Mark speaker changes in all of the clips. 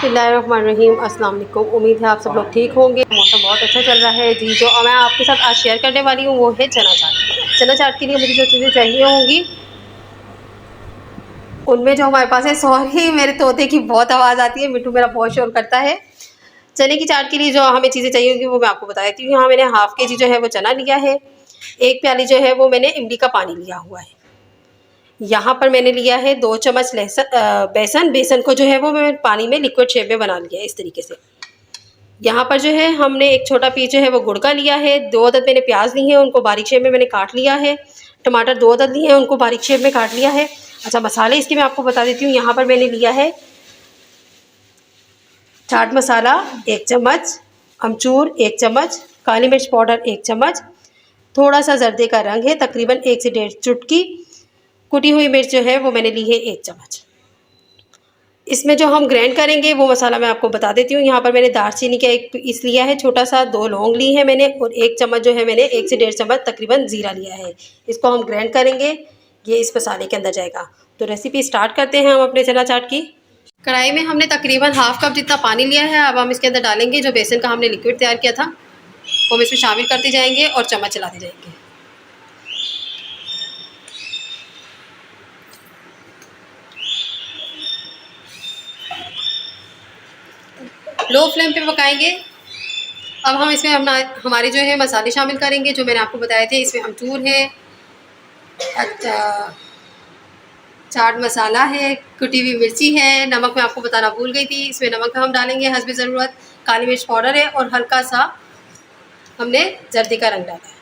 Speaker 1: बिस्मिल्लाहिर्रहमानिर्रहीम। अस्सलाम वालेकुम। उम्मीद है आप सब लोग ठीक होंगे। मौसम बहुत अच्छा चल रहा है जी। जो मैं आपके साथ आज शेयर करने वाली हूँ वो है चना चाट। चना चाट के लिए मुझे जो चीज़ें चाहिए होंगी उनमें जो हमारे पास है, सॉरी मेरे तोते की बहुत आवाज़ आती है, मिट्टू मेरा बहुत शोर करता है। चने की चाट के लिए जो हमें चीज़ें चाहिए होंगी वो मैं आपको बता देती हूँ। यहाँ मैंने हाफ़ के जी जो है वो चना लिया है, 1 प्याली जो है वो मैंने इमली का पानी लिया हुआ है। यहाँ पर मैंने लिया है 2 चम्मच बेसन। बेसन को जो है वो मैं पानी में लिक्विड शेप में बना लिया है इस तरीके से। यहाँ पर जो है हमने एक छोटा पीस जो है वो गुड़ का लिया है। 2 अदद मैंने प्याज ली है, उनको बारीक शेप में मैंने काट लिया है। टमाटर 2 अदद लिए हैं, उनको बारीक शेप में काट लिया है। अच्छा, मसाले इसके मैं आपको बता देती हूँ। यहाँ पर मैंने लिया है चाट मसाला 1 चम्मच, अमचूर 1 चम्मच, काली मिर्च पाउडर 1 चम्मच, थोड़ा सा जर्दे का रंग है तकरीबन 1 से 1.5 चुटकी, कुटी हुई मिर्च जो है वो मैंने ली है 1 चम्मच। इसमें जो हम ग्राइंड करेंगे वो मसाला मैं आपको बता देती हूँ। यहाँ पर मैंने दालचीनी का 1 पीस लिया है छोटा सा, 2 लौंग ली है मैंने, और 1 चम्मच जो है मैंने 1 से 1.5 चम्मच तकरीबन ज़ीरा लिया है। इसको हम ग्राइंड करेंगे, ये इस मसाले के अंदर जाएगा। तो रेसिपी स्टार्ट करते हैं हम अपने चना चाट की। कढ़ाई में हमने तकरीबन हाफ़ कप जितना पानी लिया है। अब हम इसके अंदर डालेंगे जो बेसन का हमने लिक्विड तैयार किया था, वो हम इसमें शामिल करते जाएंगे और चम्मच चलाते जाएंगे। लो फ्लेम पे पकाएंगे। अब हम इसमें हमारे जो है मसाले शामिल करेंगे जो मैंने आपको बताए थे। इसमें अमचूर है, अच्छा, चाट मसाला है, कुटी हुई मिर्ची है, नमक मैं आपको बताना भूल गई थी, इसमें नमक हम डालेंगे हस्बे ज़रूरत, काली मिर्च पाउडर है और हल्का सा हमने जर्दे का रंग डाला है।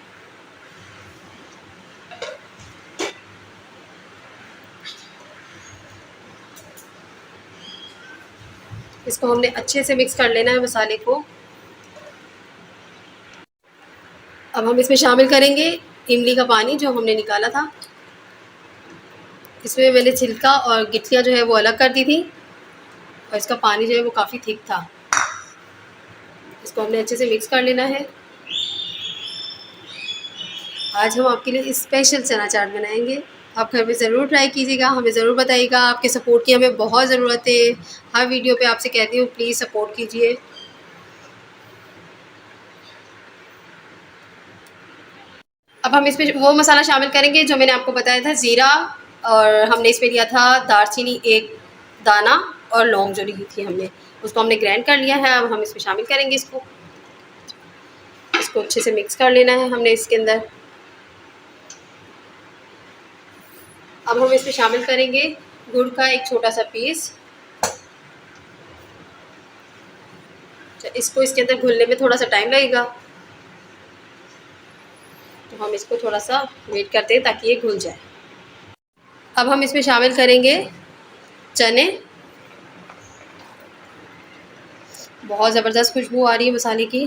Speaker 1: इसको हमने अच्छे से मिक्स कर लेना है मसाले को। अब हम इसमें शामिल करेंगे इमली का पानी जो हमने निकाला था। इसमें मैंने छिलका और गिट्टियाँ जो है वो अलग कर दी थी और इसका पानी जो है वो काफ़ी थिक था। इसको हमने अच्छे से मिक्स कर लेना है। आज हम आपके लिए स्पेशल चना चाट बनाएंगे। आप घर में ज़रूर ट्राई कीजिएगा, हमें ज़रूर बताइएगा। आपके सपोर्ट की हमें बहुत ज़रूरत है। हर वीडियो पे आपसे कहती हूँ प्लीज़ सपोर्ट कीजिए। अब हम इसमें वो मसाला शामिल करेंगे जो मैंने आपको बताया था, ज़ीरा, और हमने इसमें लिया था दालचीनी 1 दाना और लौंग जो ली थी हमने, उसको हमने ग्राइंड कर लिया है। अब हम इसमें शामिल करेंगे इसको अच्छे से मिक्स कर लेना है हमने इसके अंदर। अब हम इसमें शामिल करेंगे गुड़ का 1 छोटा सा पीस। इसको इसके अंदर घुलने में थोड़ा सा टाइम लगेगा, तो हम इसको थोड़ा सा वेट करते हैं ताकि ये घुल जाए। अब हम इसमें शामिल करेंगे चने। बहुत ज़बरदस्त खुशबू आ रही है मसाले की।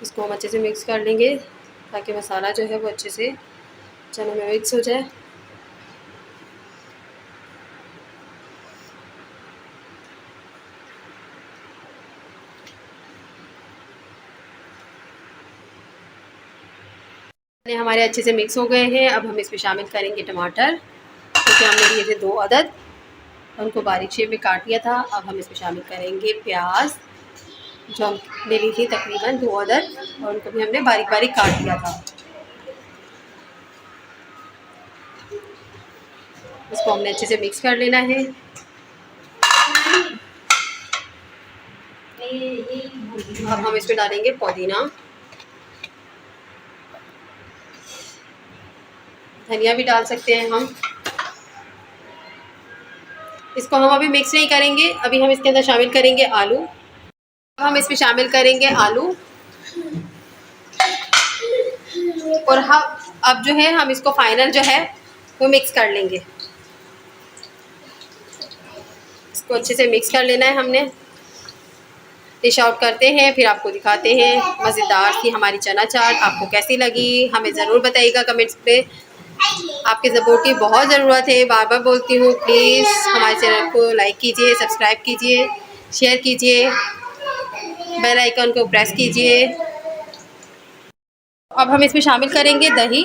Speaker 1: इसको हम अच्छे से मिक्स कर लेंगे ताकि मसाला जो है वो अच्छे से चने में मिक्स हो जाए। हमारे अच्छे से मिक्स हो गए हैं। अब हम इसमें शामिल करेंगे टमाटर, क्योंकि हमने लिए थे 2 अदद, उनको बारीक शेप में काट लिया था। अब हम इसमें शामिल करेंगे प्याज जो हमने ली थी तकरीबन 2 अदद, और उनको भी हमने बारीक बारीक काट लिया था। इसको हमने अच्छे से मिक्स कर लेना है। अब हम इसमें डालेंगे पुदीना, धनिया भी डाल सकते हैं हम। इसको हम अभी मिक्स नहीं करेंगे, अभी हम इसके अंदर शामिल करेंगे आलू। अब हम इसमें शामिल करेंगे आलू, और हम अब जो है हम इसको फाइनल जो है वो मिक्स कर लेंगे। इसको अच्छे से मिक्स कर लेना है हमने। डिश आउट करते हैं, फिर आपको दिखाते हैं। मज़ेदार थी हमारी चना चाट। आपको कैसी लगी हमें ज़रूर बताइएगा कमेंट्स पे। आपके सपोर्ट की बहुत ज़रूरत है, बार बार बोलती हूँ। प्लीज़ हमारे चैनल को लाइक कीजिए, सब्सक्राइब कीजिए, शेयर कीजिए, बेल आइकन को प्रेस कीजिए। अब हम इसमें शामिल करेंगे दही।